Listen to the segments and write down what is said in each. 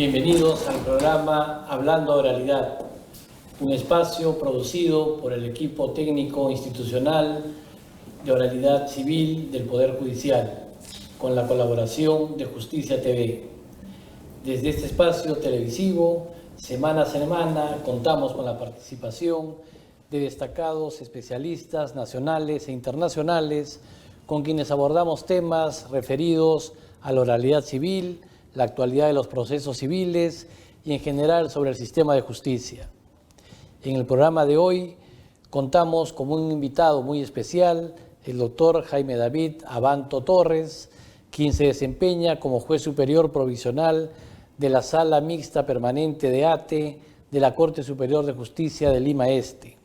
Bienvenidos al programa Hablando Oralidad, un espacio producido por el equipo técnico institucional de Oralidad Civil del Poder Judicial, con la colaboración de Justicia TV. Desde este espacio televisivo, semana a semana, contamos con la participación de destacados especialistas nacionales e internacionales, con quienes abordamos temas referidos a la oralidad civil, la actualidad de los procesos civiles y en general sobre el sistema de justicia. En el programa de hoy contamos con un invitado muy especial, el doctor Jaime David Abanto Torres, quien se desempeña como juez superior provisional de la Sala Mixta Permanente de ATE de la Corte Superior de Justicia de Lima Este.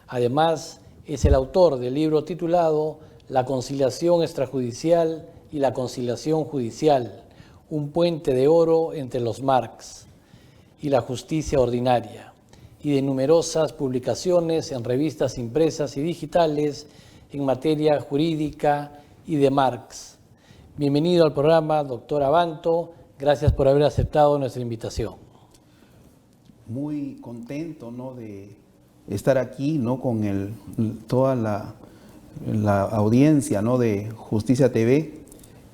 Además, es el autor del libro titulado La conciliación extrajudicial y la conciliación judicial, un puente de oro entre los Marx y la justicia ordinaria, y de numerosas publicaciones en revistas impresas y digitales en materia jurídica y de Marx. Bienvenido al programa, doctor Abanto. Gracias por haber aceptado nuestra invitación. Muy contento, ¿no?, de estar aquí, ¿no?, con toda la audiencia, ¿no?, de Justicia TV.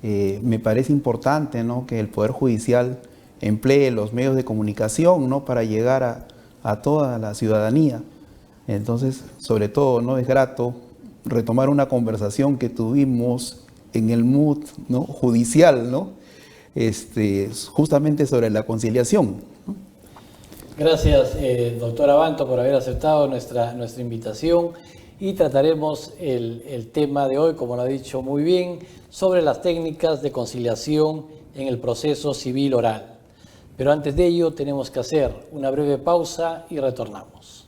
Me parece importante, ¿no?, que el Poder Judicial emplee los medios de comunicación, ¿no?, para llegar a toda la ciudadanía. Entonces, sobre todo, ¿no?, es grato retomar una conversación que tuvimos en el mood, ¿no?, judicial, ¿no?, justamente sobre la conciliación. Gracias, doctor Abanto, por haber aceptado nuestra invitación, y trataremos el tema de hoy, como lo ha dicho muy bien, sobre las técnicas de conciliación en el proceso civil oral. Pero antes de ello tenemos que hacer una breve pausa y retornamos.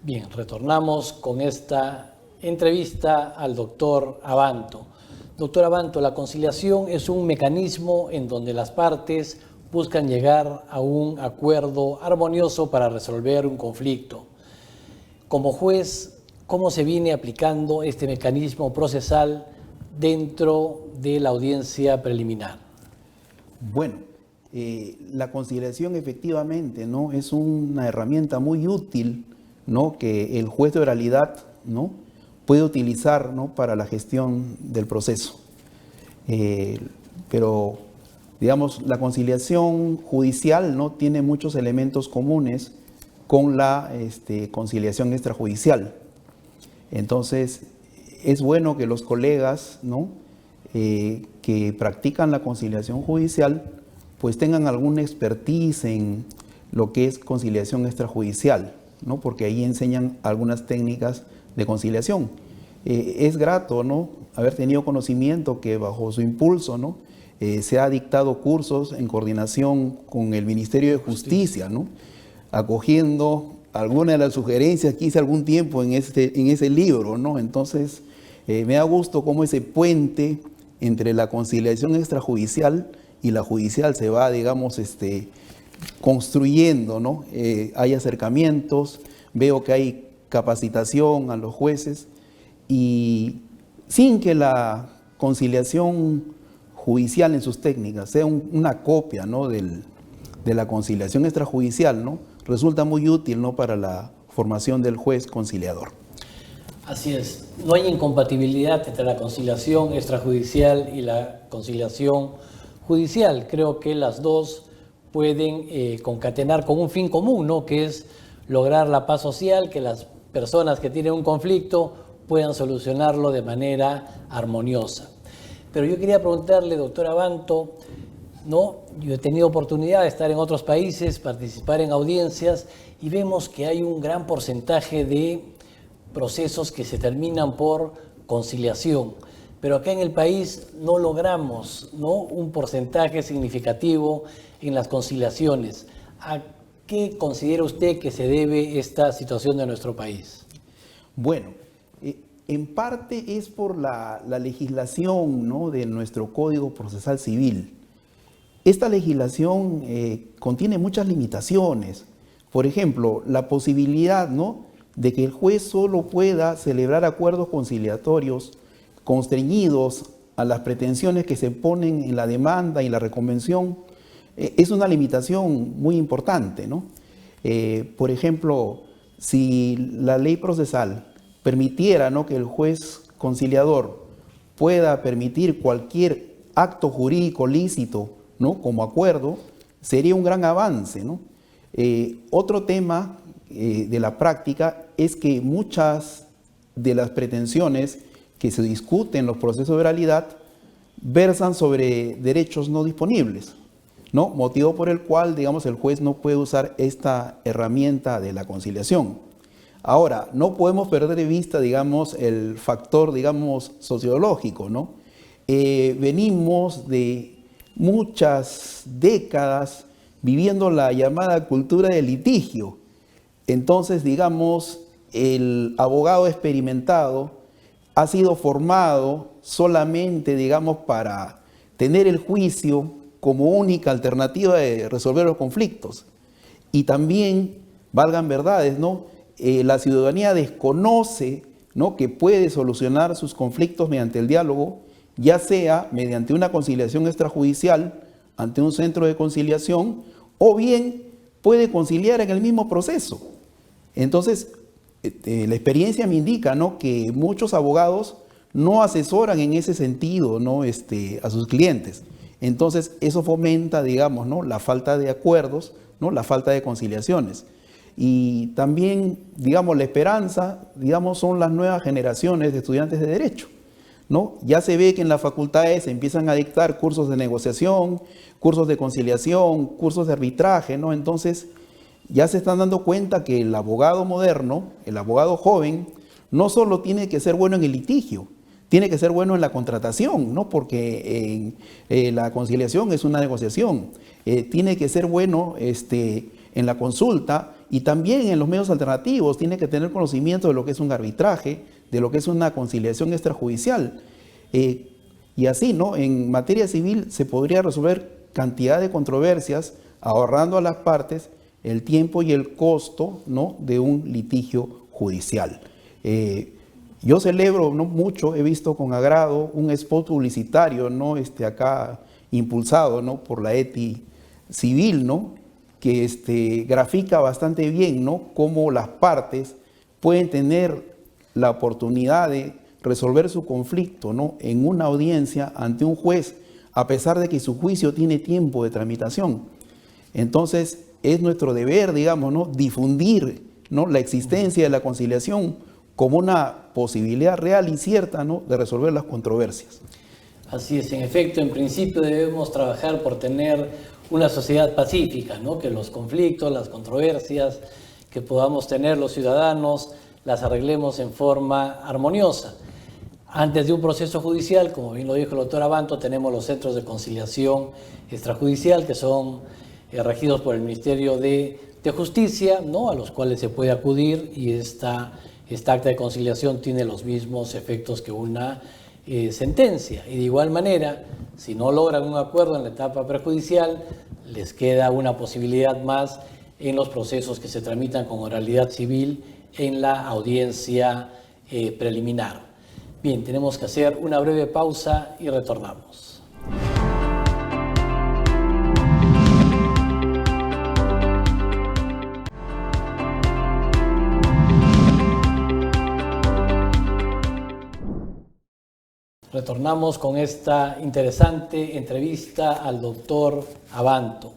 Bien, retornamos con esta entrevista al doctor Abanto. Doctor Abanto, la conciliación es un mecanismo en donde las partes buscan llegar a un acuerdo armonioso para resolver un conflicto. Como juez, ¿cómo se viene aplicando este mecanismo procesal dentro de la audiencia preliminar? Bueno, la conciliación efectivamente, ¿no?, es una herramienta muy útil, ¿no?, que el juez de oralidad, ¿no?, puede utilizar, ¿no?, para la gestión del proceso. Pero, digamos, la conciliación judicial, ¿no?, tiene muchos elementos comunes con la conciliación extrajudicial. Entonces, es bueno que los colegas, ¿no?, que practican la conciliación judicial, pues tengan alguna expertise en lo que es conciliación extrajudicial, ¿no?, porque ahí enseñan algunas técnicas de conciliación. Es grato, ¿no?, haber tenido conocimiento que bajo su impulso, ¿no?, se ha dictado cursos en coordinación con el Ministerio de Justicia, ¿no?, acogiendo algunas de las sugerencias que hice algún tiempo en ese libro, ¿no? Entonces, me da gusto cómo ese puente entre la conciliación extrajudicial y la judicial se va, digamos, construyendo, ¿no? Hay acercamientos, veo que hay capacitación a los jueces, y sin que la conciliación judicial en sus técnicas sea una copia, ¿no?, de la conciliación extrajudicial, ¿no?, resulta muy útil, ¿no?, para la formación del juez conciliador. Así es, no hay incompatibilidad entre la conciliación extrajudicial y la conciliación judicial. Creo que las dos pueden concatenar con un fin común, ¿no?, que es lograr la paz social, que las personas que tienen un conflicto puedan solucionarlo de manera armoniosa. Pero yo quería preguntarle, doctor Abanto, ¿no?, yo he tenido oportunidad de estar en otros países, participar en audiencias, y vemos que hay un gran porcentaje de procesos que se terminan por conciliación. Pero acá en el país no logramos, ¿no?, un porcentaje significativo en las conciliaciones. ¿A qué considera usted que se debe esta situación de nuestro país? Bueno, en parte es por la legislación, ¿no?, de nuestro Código Procesal Civil. Esta legislación contiene muchas limitaciones. Por ejemplo, la posibilidad, ¿no?, de que el juez solo pueda celebrar acuerdos conciliatorios constreñidos a las pretensiones que se ponen en la demanda y la reconvención, es una limitación muy importante, ¿no? Por ejemplo, si la ley procesal permitiera, ¿no?, que el juez conciliador pueda permitir cualquier acto jurídico lícito, ¿no?, como acuerdo, sería un gran avance, ¿no? Otro tema de la práctica es que muchas de las pretensiones que se discuten en los procesos de oralidad versan sobre derechos no disponibles, ¿no?, motivo por el cual, digamos, el juez no puede usar esta herramienta de la conciliación. Ahora, no podemos perder de vista, digamos, el factor, digamos, sociológico, ¿no? Venimos de muchas décadas viviendo la llamada cultura del litigio. Entonces, digamos, el abogado experimentado ha sido formado solamente, digamos, para tener el juicio como única alternativa de resolver los conflictos. Y también, valgan verdades, ¿no?, la ciudadanía desconoce, ¿no?, que puede solucionar sus conflictos mediante el diálogo, ya sea mediante una conciliación extrajudicial ante un centro de conciliación, o bien puede conciliar en el mismo proceso. Entonces, la experiencia me indica, ¿no?, que muchos abogados no asesoran en ese sentido, ¿no?, a sus clientes. Entonces, eso fomenta, digamos, ¿no?, la falta de acuerdos, ¿no?, la falta de conciliaciones. Y también, digamos, la esperanza, digamos, son las nuevas generaciones de estudiantes de Derecho, ¿no? Ya se ve que en las facultades se empiezan a dictar cursos de negociación, cursos de conciliación, cursos de arbitraje, ¿no? Entonces, ya se están dando cuenta que el abogado moderno, el abogado joven, no solo tiene que ser bueno en el litigio, tiene que ser bueno en la contratación, ¿no?, porque la conciliación es una negociación. Tiene que ser bueno en la consulta y también en los medios alternativos. Tiene que tener conocimiento de lo que es un arbitraje, de lo que es una conciliación extrajudicial. Y así, ¿no?, en materia civil se podría resolver cantidad de controversias, ahorrando a las partes el tiempo y el costo, ¿no?, de un litigio judicial. Yo celebro, ¿no?, mucho, he visto con agrado un spot publicitario, ¿no?, acá impulsado, ¿no?, por la ETI Civil, ¿no?, que grafica bastante bien, ¿no?, cómo las partes pueden tener la oportunidad de resolver su conflicto, ¿no?, en una audiencia ante un juez, a pesar de que su juicio tiene tiempo de tramitación. Entonces, es nuestro deber, digamos, ¿no?, difundir, ¿no?, la existencia de la conciliación como una posibilidad real y cierta, ¿no?, de resolver las controversias. Así es, en efecto, en principio debemos trabajar por tener una sociedad pacífica, ¿no?, que los conflictos, las controversias que podamos tener los ciudadanos las arreglemos en forma armoniosa. Antes de un proceso judicial, como bien lo dijo el doctor Abanto, tenemos los centros de conciliación extrajudicial que son regidos por el Ministerio de Justicia, ¿no?, a los cuales se puede acudir, y esta acta de conciliación tiene los mismos efectos que una sentencia. Y de igual manera, si no logran un acuerdo en la etapa prejudicial, les queda una posibilidad más en los procesos que se tramitan con oralidad civil en la audiencia preliminar. Bien, tenemos que hacer una breve pausa y retornamos. Retornamos con esta interesante entrevista al doctor Abanto.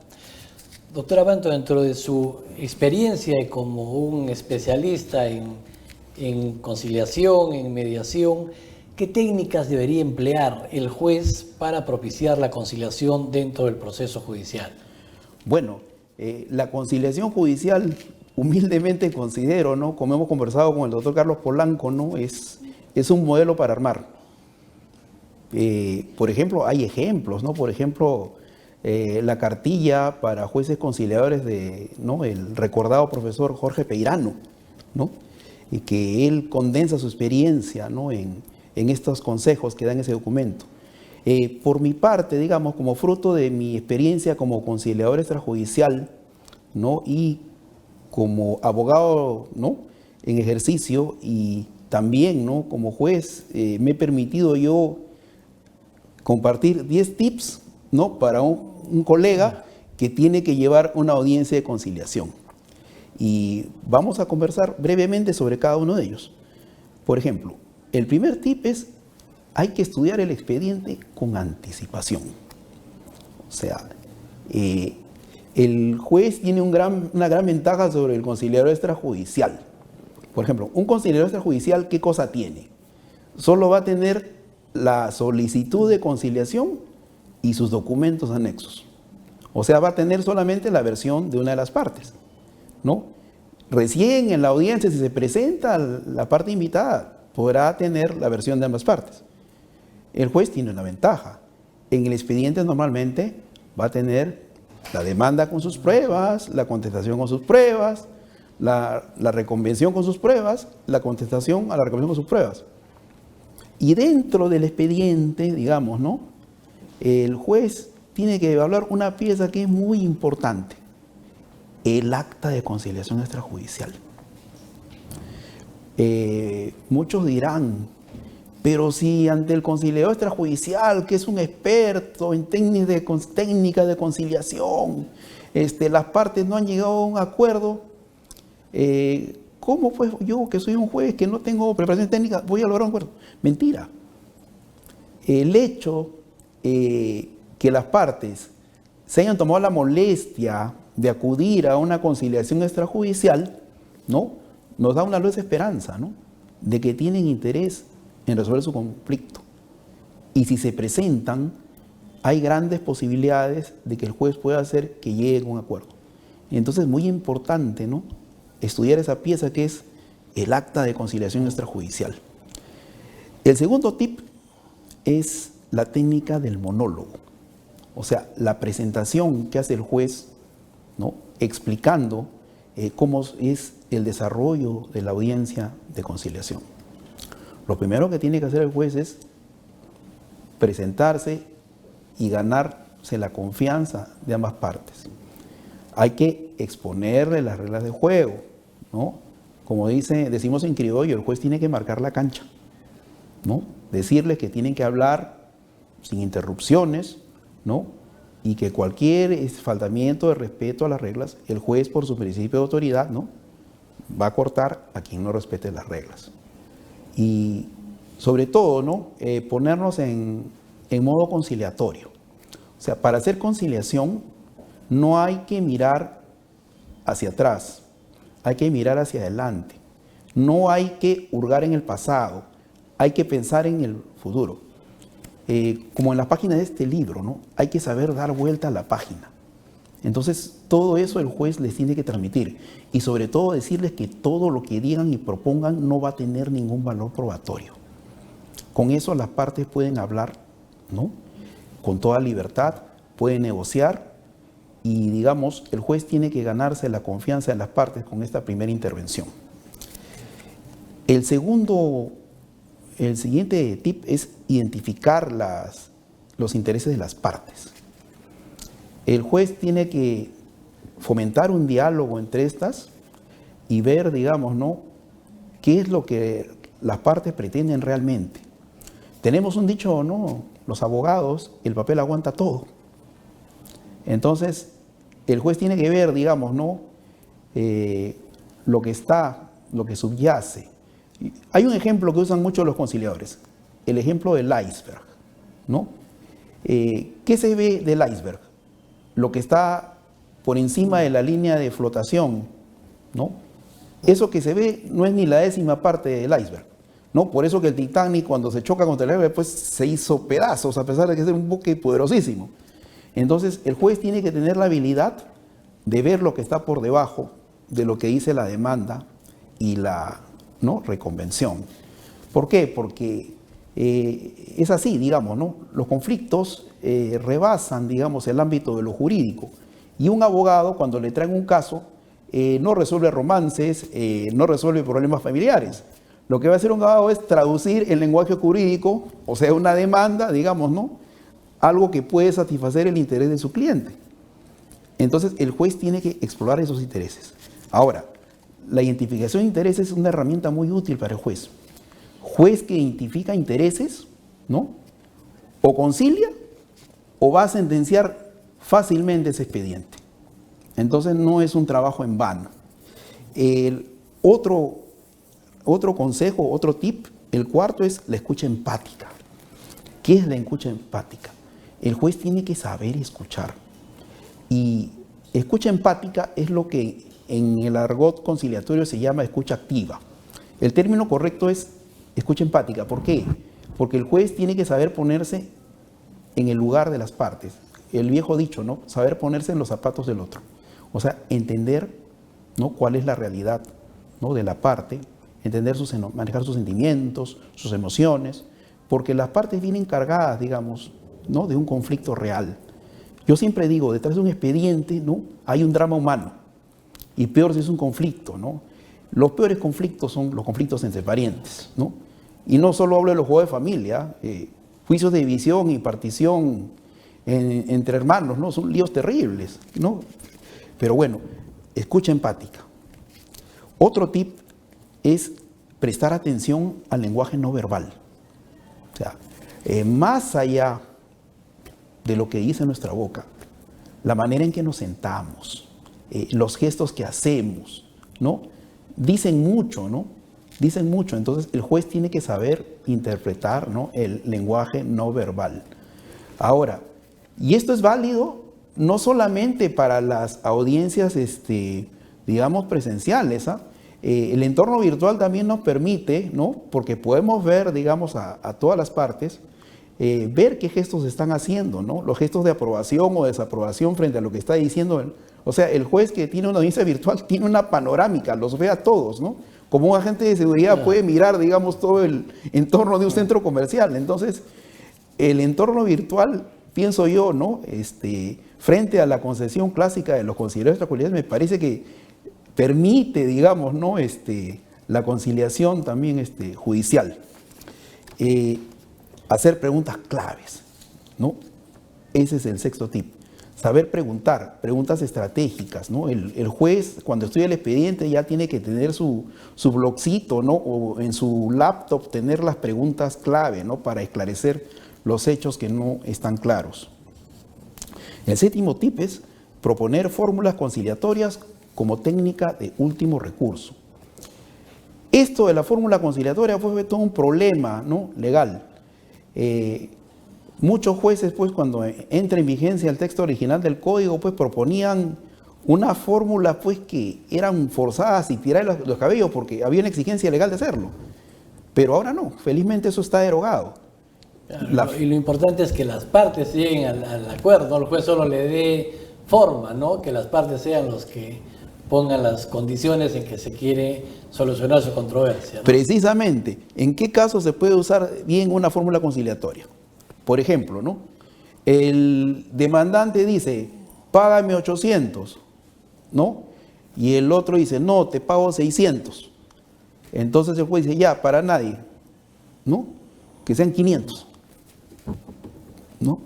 Doctor Abanto, dentro de su experiencia y como un especialista en conciliación, en mediación, ¿qué técnicas debería emplear el juez para propiciar la conciliación dentro del proceso judicial? Bueno, la conciliación judicial, humildemente considero, ¿no?, como hemos conversado con el doctor Carlos Polanco, ¿no?, es un modelo para armar. Por ejemplo, hay ejemplos, ¿no? Por ejemplo, la cartilla para jueces conciliadores ¿no?, el recordado profesor Jorge Peirano, ¿no?, y que él condensa su experiencia, ¿no?, en estos consejos que da en ese documento. Por mi parte, digamos, como fruto de mi experiencia como conciliador extrajudicial, ¿no?, y como abogado, ¿no?, en ejercicio y también, ¿no?, como juez, me he permitido yo compartir 10 tips, ¿no?, para un colega que tiene que llevar una audiencia de conciliación. Y vamos a conversar brevemente sobre cada uno de ellos. Por ejemplo, el primer tip es: hay que estudiar el expediente con anticipación. O sea, el juez tiene una gran ventaja sobre el conciliador extrajudicial. Por ejemplo, un conciliador extrajudicial, ¿qué cosa tiene? Solo va a tener la solicitud de conciliación y sus documentos anexos. O sea, va a tener solamente la versión de una de las partes, ¿no? Recién en la audiencia, si se presenta la parte invitada, podrá tener la versión de ambas partes. El juez tiene una ventaja. En el expediente normalmente va a tener la demanda con sus pruebas, la contestación con sus pruebas, la reconvención con sus pruebas, la contestación a la reconvención con sus pruebas. Y dentro del expediente, digamos, ¿no?, el juez tiene que evaluar una pieza que es muy importante: el acta de conciliación extrajudicial. Muchos dirán: pero si ante el conciliador extrajudicial, que es un experto en técnicas de conciliación, las partes no han llegado a un acuerdo, ¿cómo pues yo, que soy un juez, que no tengo preparación técnica, voy a lograr un acuerdo? Mentira. El hecho que las partes se hayan tomado la molestia de acudir a una conciliación extrajudicial, ¿no?, nos da una luz de esperanza, ¿no?, de que tienen interés en resolver su conflicto. Y si se presentan, hay grandes posibilidades de que el juez pueda hacer que llegue a un acuerdo. Y entonces es muy importante, ¿no?, estudiar esa pieza que es el acta de conciliación extrajudicial. El segundo tip es la técnica del monólogo. O sea, la presentación que hace el juez, ¿no?, explicando cómo es el desarrollo de la audiencia de conciliación. Lo primero que tiene que hacer el juez es presentarse y ganarse la confianza de ambas partes. Hay que exponerle las reglas de juego, ¿no? Como decimos en criollo, el juez tiene que marcar la cancha, ¿no? Decirles que tienen que hablar sin interrupciones, ¿no?, y que cualquier faltamiento de respeto a las reglas, el juez, por su principio de autoridad, ¿no?, va a cortar a quien no respete las reglas. Y sobre todo, ¿no?, ponernos en modo conciliatorio. O sea, para hacer conciliación no hay que mirar hacia atrás, hay que mirar hacia adelante. No hay que hurgar en el pasado, hay que pensar en el futuro. Como en las páginas de este libro, ¿no?, hay que saber dar vuelta a la página. Entonces, todo eso el juez les tiene que transmitir. Y sobre todo decirles que todo lo que digan y propongan no va a tener ningún valor probatorio. Con eso las partes pueden hablar, ¿no?, con toda libertad, pueden negociar y, digamos, el juez tiene que ganarse la confianza de las partes con esta primera intervención. El siguiente tip es identificar los intereses de las partes. El juez tiene que fomentar un diálogo entre estas y ver, digamos, ¿no?, qué es lo que las partes pretenden realmente. Tenemos un dicho, ¿no?, los abogados, el papel aguanta todo. Entonces, el juez tiene que ver, digamos, ¿no?, lo que subyace. Hay un ejemplo que usan mucho los conciliadores, el ejemplo del iceberg, ¿no? ¿Qué se ve del iceberg? Lo que está por encima de la línea de flotación, ¿no? Eso que se ve no es ni la 10ª parte del iceberg, ¿no? Por eso que el Titanic, cuando se choca contra el iceberg, pues se hizo pedazos, a pesar de que es un buque poderosísimo. Entonces, el juez tiene que tener la habilidad de ver lo que está por debajo de lo que dice la demanda y la, ¿no?, reconvención. ¿Por qué? Porque es así, digamos, ¿no? Los conflictos rebasan, digamos, el ámbito de lo jurídico. Y un abogado, cuando le traen un caso, no resuelve romances, no resuelve problemas familiares. Lo que va a hacer un abogado es traducir el lenguaje jurídico, o sea, una demanda, digamos, ¿no?, algo que puede satisfacer el interés de su cliente. Entonces, el juez tiene que explorar esos intereses. Ahora, la identificación de intereses es una herramienta muy útil para el juez. Juez que identifica intereses, ¿no? O concilia o va a sentenciar fácilmente ese expediente. Entonces no es un trabajo en vano. Otro consejo, otro tip, el cuarto es la escucha empática. ¿Qué es la escucha empática? El juez tiene que saber escuchar. Y escucha empática es lo que en el argot conciliatorio se llama escucha activa. El término correcto es escucha empática. ¿Por qué? Porque el juez tiene que saber ponerse en el lugar de las partes. El viejo dicho, ¿no? Saber ponerse en los zapatos del otro. O sea, entender, ¿no?, cuál es la realidad, ¿no?, de la parte, manejar sus sentimientos, sus emociones, porque las partes vienen cargadas, digamos, ¿no?, de un conflicto real. Yo siempre digo, detrás de un expediente, ¿no?, hay un drama humano, y peor si es un conflicto, ¿no? Los peores conflictos son los conflictos entre parientes, ¿no? Y no solo hablo de los juegos de familia, juicios de división y partición entre hermanos, ¿no? Son líos terribles, ¿no? Pero bueno, escucha empática. Otro tip es prestar atención al lenguaje no verbal. O sea, más allá de lo que dice nuestra boca, la manera en que nos sentamos, los gestos que hacemos, ¿no? Dicen mucho, ¿no? Dicen mucho. Entonces el juez tiene que saber interpretar, ¿no?, el lenguaje no verbal. Ahora, y esto es válido no solamente para las audiencias, digamos, presenciales, ¿ah? El entorno virtual también nos permite, ¿no?, porque podemos ver, digamos, a todas las partes, ver qué gestos están haciendo, ¿no? Los gestos de aprobación o desaprobación frente a lo que está diciendo. O sea, el juez que tiene una audiencia virtual tiene una panorámica, los ve a todos, ¿no? Como un agente de seguridad puede mirar, digamos, todo el entorno de un centro comercial. Entonces, el entorno virtual, pienso yo, ¿no?, frente a la concepción clásica de los conciliadores extrajudiciales, me parece que permite, digamos, ¿no?, la conciliación también judicial. Hacer preguntas claves, ¿no? Ese es el sexto tip. Saber preguntar, preguntas estratégicas, ¿no? El juez, cuando estudia el expediente, ya tiene que tener su blogcito, ¿no?, o en su laptop tener las preguntas clave, ¿no?, para esclarecer los hechos que no están claros. El séptimo tip es proponer fórmulas conciliatorias como técnica de último recurso. Esto de la fórmula conciliatoria fue todo un problema, ¿no?, legal. Muchos jueces, pues, cuando entra en vigencia el texto original del código, pues proponían una fórmula, pues, que eran forzadas y tirar los cabellos porque había una exigencia legal de hacerlo. Pero ahora no, felizmente eso está derogado. Claro, y lo importante es que las partes lleguen al acuerdo, el juez solo le dé forma, ¿no?, que las partes sean los que pongan las condiciones en que se quiere solucionar su controversia, ¿no? Precisamente, ¿en qué caso se puede usar bien una fórmula conciliatoria? Por ejemplo, ¿no?, el demandante dice, págame 800, ¿no? Y el otro dice, no, te pago 600. Entonces el juez dice, ya, para nadie, ¿no?, que sean 500, ¿no?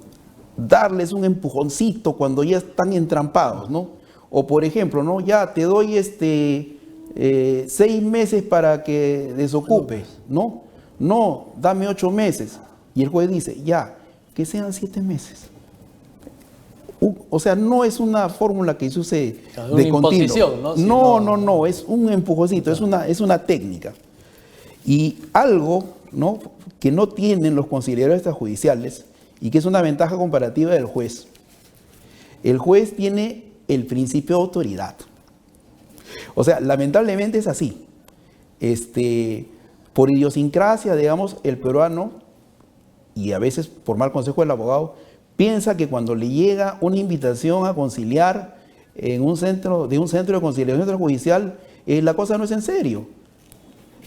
Darles un empujoncito cuando ya están entrampados, ¿no? O por ejemplo, ¿no?, ya te doy 6 meses para que desocupes, ¿no? No, dame 8 meses. Y el juez dice, ya, que sean 7 meses. O sea, no es una fórmula que se use de continuo. No, es un empujoncito, es una técnica. Y algo, ¿no?, que no tienen los conciliadores extrajudiciales y que es una ventaja comparativa del juez. El juez tiene el principio de autoridad. O sea, lamentablemente es así. Por idiosincrasia, digamos, el peruano, y a veces por mal consejo del abogado, piensa que cuando le llega una invitación a conciliar de un centro de conciliación extrajudicial, la cosa no es en serio.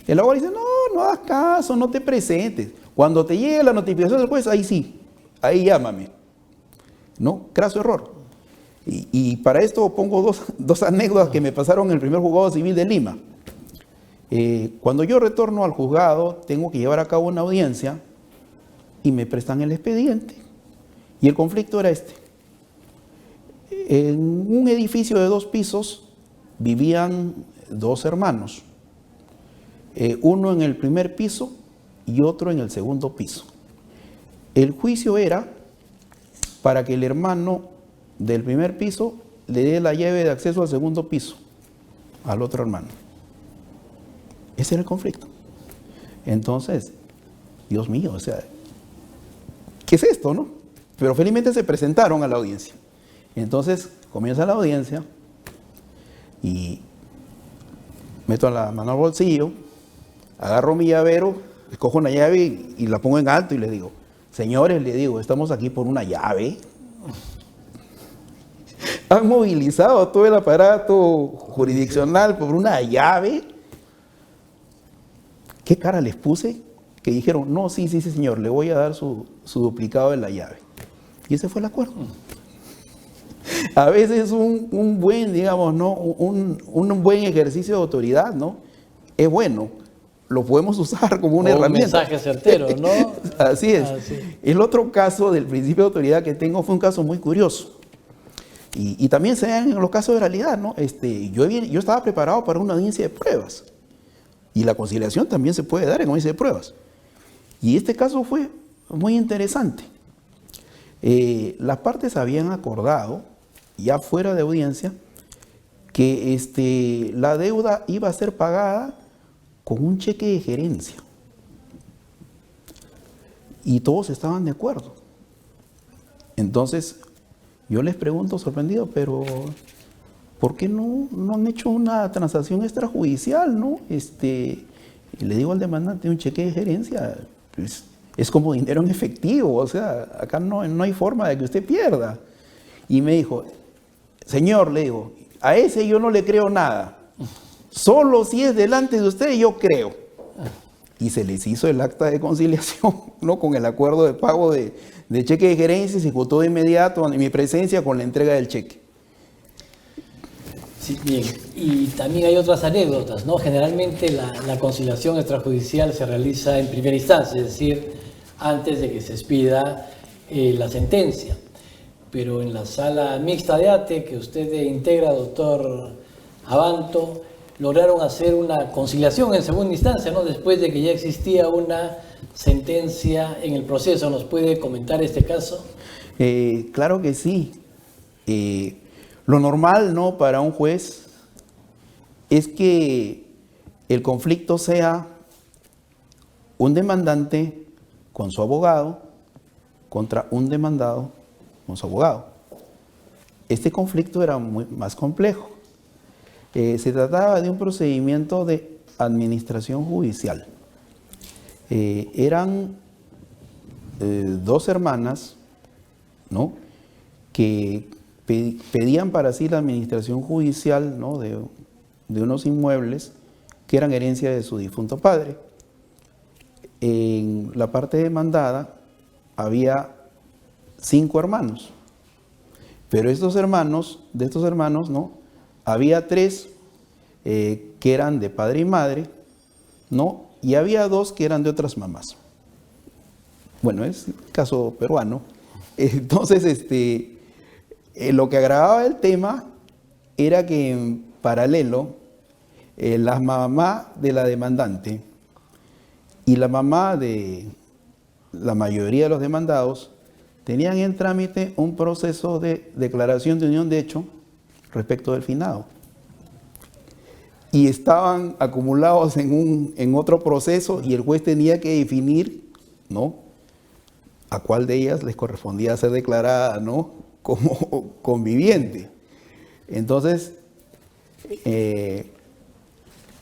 El abogado dice, no hagas caso, no te presentes. Cuando te llegue la notificación del juez, ahí sí, ahí llámame. ¿No? Craso error. Y para esto pongo dos anécdotas que me pasaron en el primer juzgado civil de Lima. Cuando yo retorno al juzgado, tengo que llevar a cabo una audiencia y me prestan el expediente. Y el conflicto era este. En un edificio de 2 pisos vivían dos hermanos, uno en el primer piso y otro en el segundo piso. El juicio era para que el hermano del primer piso le dé la llave de acceso al segundo piso al otro hermano. Ese era el conflicto. Entonces, Dios mío, o sea, ¿qué es esto, no? Pero felizmente se presentaron a la audiencia. Entonces, comienza la audiencia y meto la mano al bolsillo, agarro mi llavero, escojo una llave y la pongo en alto y les digo, señores, le digo, estamos aquí por una llave. Han movilizado todo el aparato jurisdiccional por una llave. ¿Qué cara les puse? Que dijeron, no, sí, señor, le voy a dar su duplicado de la llave. Y ese fue el acuerdo. A veces un buen, digamos, ¿no? un buen ejercicio de autoridad, ¿no? Es bueno. Lo podemos usar como una herramienta. Un mensaje certero, ¿no? Así es. El otro caso del principio de autoridad que tengo fue un caso muy curioso. Y también se dan en los casos de oralidad, ¿no? Yo estaba preparado para una audiencia de pruebas. Y la conciliación también se puede dar en audiencia de pruebas. Y este caso fue muy interesante. Las partes habían acordado, ya fuera de audiencia, que la deuda iba a ser pagada con un cheque de gerencia. Y todos estaban de acuerdo. Entonces, yo les pregunto sorprendido, pero ¿por qué no han hecho una transacción extrajudicial, no? Y le digo al demandante, un cheque de gerencia pues, es como dinero en efectivo, o sea, acá no hay forma de que usted pierda. Y me dijo, señor, le digo, a ese yo no le creo nada. Solo si es delante de usted yo creo. Y se les hizo el acta de conciliación, ¿no? Con el acuerdo de pago de cheque de gerencia y se ejecutó de inmediato en mi presencia con la entrega del cheque. Sí, bien. Y también hay otras anécdotas, ¿no? Generalmente la conciliación extrajudicial se realiza en primera instancia, es decir, antes de que se expida la sentencia. Pero en la sala mixta de ATE, que usted integra, doctor Abanto, lograron hacer una conciliación en segunda instancia, ¿no? Después de que ya existía una sentencia en el proceso. ¿Nos puede comentar este caso? Claro que sí. Lo normal, ¿no?, para un juez es que el conflicto sea un demandante con su abogado contra un demandado con su abogado. Este conflicto era más complejo. Se trataba de un procedimiento de administración judicial. Eran dos hermanas, ¿no?, que pedían para sí la administración judicial, ¿no?, de unos inmuebles que eran herencia de su difunto padre. En la parte demandada había 5 hermanos, pero de estos hermanos, ¿no?, había 3 que eran de padre y madre, ¿no?, y había 2 que eran de otras mamás. Bueno, es el caso peruano. Entonces, lo que agravaba el tema era que en paralelo, la mamá de la demandante y la mamá de la mayoría de los demandados tenían en trámite un proceso de declaración de unión de hecho respecto del finado. Y estaban acumulados en otro proceso y el juez tenía que definir, ¿no?, a cuál de ellas les correspondía ser declarada, ¿no?, como conviviente. Entonces,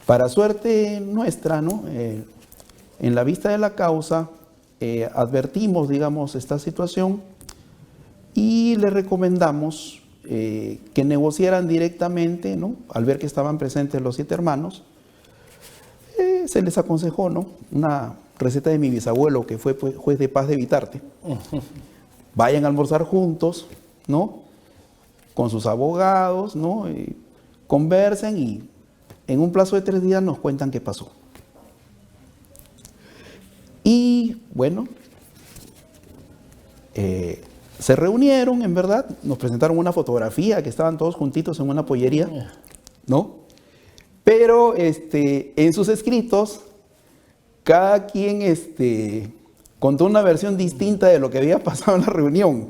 para suerte nuestra, ¿no?, en la vista de la causa, advertimos, digamos, esta situación y le recomendamos que negociaran directamente, ¿no?, al ver que estaban presentes los 7 hermanos. Se les aconsejó, ¿no?, una receta de mi bisabuelo, que fue juez de paz de Vitarte. Vayan a almorzar juntos, ¿no?, con sus abogados, ¿no?, conversen y en un plazo de 3 días nos cuentan qué pasó. Y bueno, se reunieron, en verdad, nos presentaron una fotografía que estaban todos juntitos en una pollería ¿no? Pero en sus escritos, cada quien contó una versión distinta de lo que había pasado en la reunión.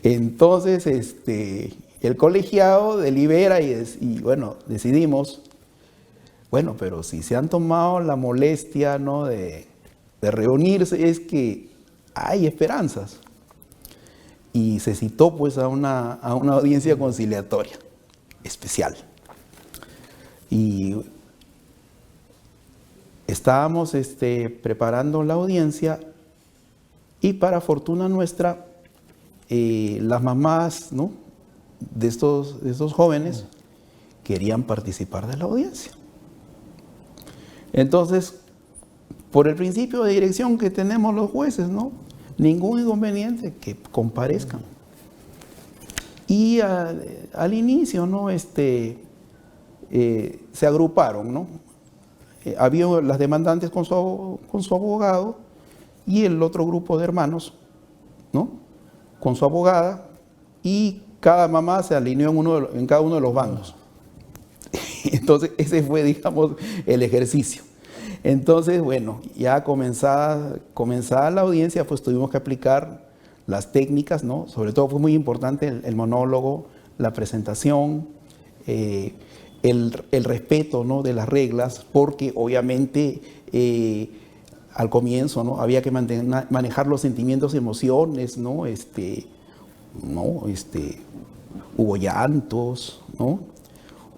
Entonces, el colegiado delibera y bueno, decidimos, bueno, pero si se han tomado la molestia, ¿no?, de reunirse, es que hay esperanzas. Y se citó pues a una audiencia conciliatoria especial. Y estábamos preparando la audiencia y para fortuna nuestra, las mamás, ¿no?, de estos jóvenes querían participar de la audiencia. Entonces, por el principio de dirección que tenemos los jueces, ¿no?, ningún inconveniente, que comparezcan. Y al inicio, ¿no?, se agruparon, ¿no? Había las demandantes con su abogado y el otro grupo de hermanos, ¿no?, con su abogada, y cada mamá se alineó en cada uno de los bandos. Entonces, ese fue, digamos, el ejercicio. Entonces, bueno, ya comenzada la audiencia, pues tuvimos que aplicar las técnicas, ¿no? Sobre todo fue muy importante el monólogo, la presentación, el respeto, ¿no?, de las reglas, porque obviamente al comienzo, ¿no?, había que manejar los sentimientos y emociones, ¿no? Hubo llantos, ¿no?,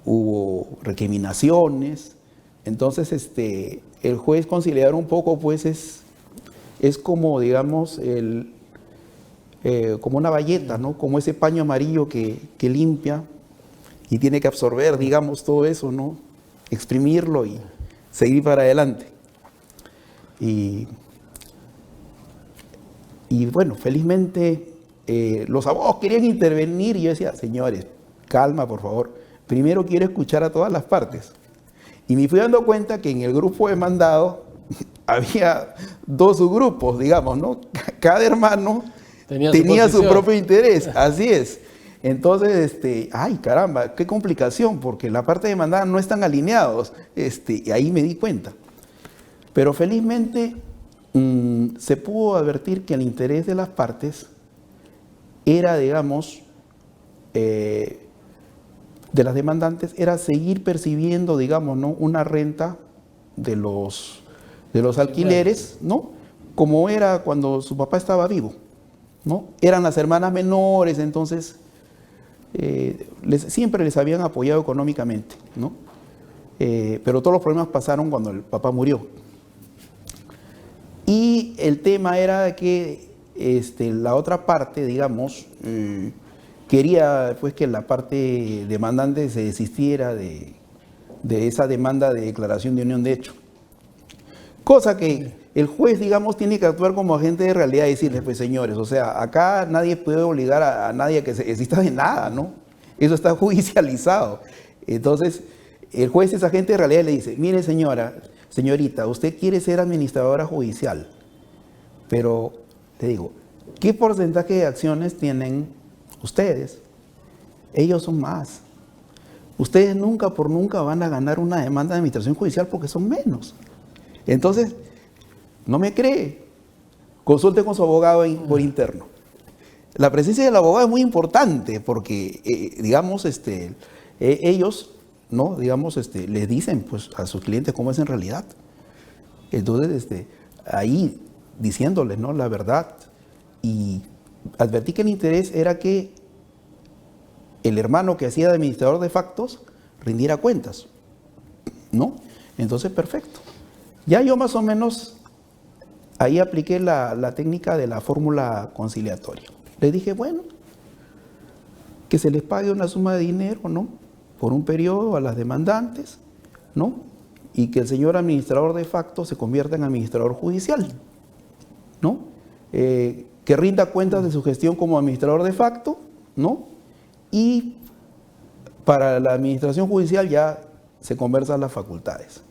hubo recriminaciones. Entonces, el juez conciliador un poco, pues, es como, digamos, como una bayeta, ¿no?, como ese paño amarillo que limpia y tiene que absorber, digamos, todo eso, ¿no?, exprimirlo y seguir para adelante. Y bueno, felizmente los abogados querían intervenir y yo decía, señores, calma, por favor. Primero quiero escuchar a todas las partes. Y me fui dando cuenta que en el grupo demandado había dos subgrupos, digamos, ¿no? Cada hermano tenía su propio interés, así es. Entonces, ay, caramba, qué complicación, porque la parte demandada no están alineados, y ahí me di cuenta. Pero felizmente se pudo advertir que el interés de las partes era, digamos, de las demandantes, era seguir percibiendo, digamos, ¿no?, una renta de los alquileres, ¿no?, como era cuando su papá estaba vivo, ¿no? Eran las hermanas menores, entonces siempre les habían apoyado económicamente, ¿no? Pero todos los problemas pasaron cuando el papá murió. Y el tema era que la otra parte, digamos, quería pues que la parte demandante se desistiera de esa demanda de declaración de unión de hecho. Cosa que el juez, digamos, tiene que actuar como agente de realidad y decirles, pues señores, o sea, acá nadie puede obligar a nadie a que se desista de nada, ¿no? Eso está judicializado. Entonces, el juez es agente de realidad y le dice, mire señorita, usted quiere ser administradora judicial, pero le digo, ¿qué porcentaje de acciones tienen ustedes? Ellos son más. Ustedes nunca por nunca van a ganar una demanda de administración judicial porque son menos. Entonces, no me cree, consulte con su abogado por interno. La presencia del abogado es muy importante porque, digamos, ellos, ¿no?, digamos, les dicen pues a sus clientes cómo es en realidad. Entonces, ahí diciéndoles, ¿no?, la verdad. Y advertí que el interés era que el hermano que hacía de administrador de factos rindiera cuentas, ¿no? Entonces, perfecto. Ya yo más o menos ahí apliqué la técnica de la fórmula conciliatoria. Le dije, bueno, que se les pague una suma de dinero, ¿no?, por un periodo a las demandantes, ¿no?, y que el señor administrador de facto se convierta en administrador judicial, ¿no?, que rinda cuentas de su gestión como administrador de facto, ¿no?, y para la administración judicial ya se conversan las facultades.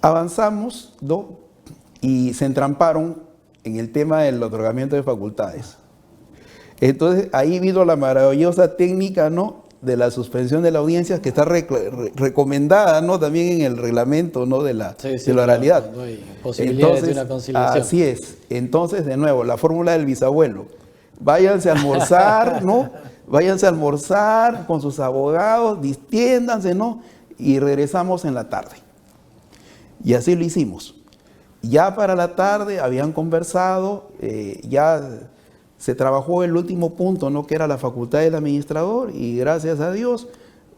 Avanzamos, ¿no?, y se entramparon en el tema del otorgamiento de facultades. Entonces ahí vino la maravillosa técnica, ¿no?, de la suspensión de la audiencia, que está recomendada, ¿no?, también en el reglamento, ¿no?, de la oralidad. No hay posibilidades de una conciliación. Así es. Entonces, de nuevo, la fórmula del bisabuelo. Váyanse a almorzar, ¿no? Váyanse a almorzar con sus abogados, distiéndanse, ¿no? Y regresamos en la tarde. Y así lo hicimos. Ya para la tarde habían conversado, ya se trabajó el último punto, ¿no?, que era la facultad del administrador, y gracias a Dios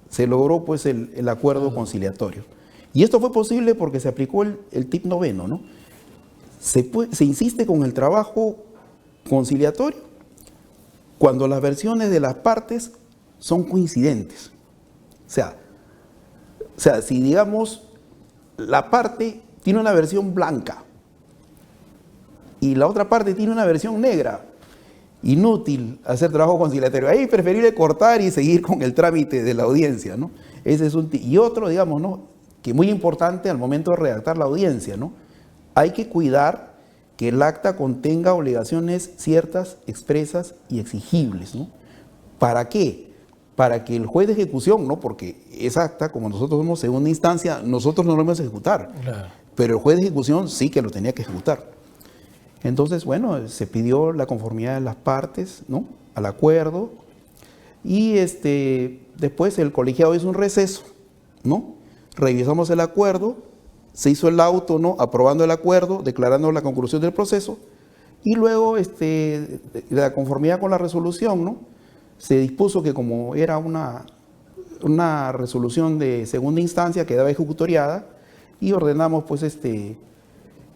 se logró pues el acuerdo conciliatorio. Y esto fue posible porque se aplicó el tip noveno, ¿no? Se insiste con el trabajo conciliatorio cuando las versiones de las partes son coincidentes. O sea, si digamos la parte tiene una versión blanca y la otra parte tiene una versión negra, inútil hacer trabajo conciliatorio. Ahí es preferible cortar y seguir con el trámite de la audiencia, ¿no? Ese es y otro, digamos, ¿no?, que muy importante al momento de redactar la audiencia, ¿no? Hay que cuidar que el acta contenga obligaciones ciertas, expresas y exigibles, ¿no? ¿Para qué? Para que el juez de ejecución, ¿no?, porque esa acta, como nosotros somos segunda instancia, nosotros no lo vamos a ejecutar, claro, pero el juez de ejecución sí que lo tenía que ejecutar. Entonces, bueno, se pidió la conformidad de las partes, ¿no?, al acuerdo, y después el colegiado hizo un receso, ¿no? Revisamos el acuerdo, se hizo el auto, ¿no?, aprobando el acuerdo, declarando la conclusión del proceso, y luego, de la conformidad con la resolución, ¿no?, se dispuso que como era una resolución de segunda instancia, quedaba ejecutoriada, y ordenamos, pues,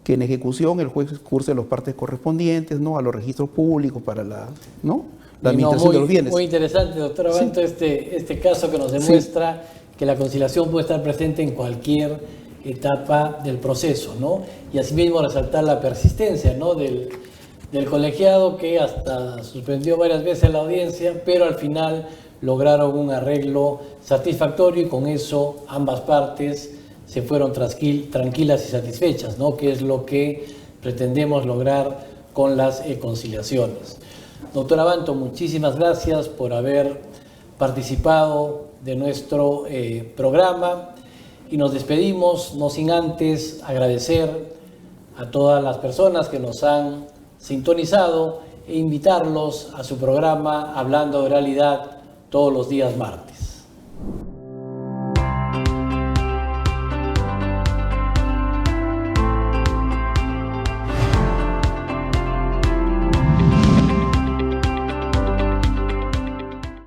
que en ejecución el juez curse las partes correspondientes, ¿no?, a los registros públicos para la administración de los bienes. Muy interesante, doctor Abanto, este caso que nos demuestra que la conciliación puede estar presente en cualquier etapa del proceso, ¿no? Y asimismo resaltar la persistencia, ¿no?, del colegiado, que hasta suspendió varias veces la audiencia, pero al final lograron un arreglo satisfactorio y con eso ambas partes se fueron tranquilas y satisfechas, ¿no?, que es lo que pretendemos lograr con las conciliaciones. Doctor Abanto, muchísimas gracias por haber participado de nuestro programa, y nos despedimos, no sin antes agradecer a todas las personas que nos han sintonizado e invitarlos a su programa Hablando de Oralidad todos los días martes.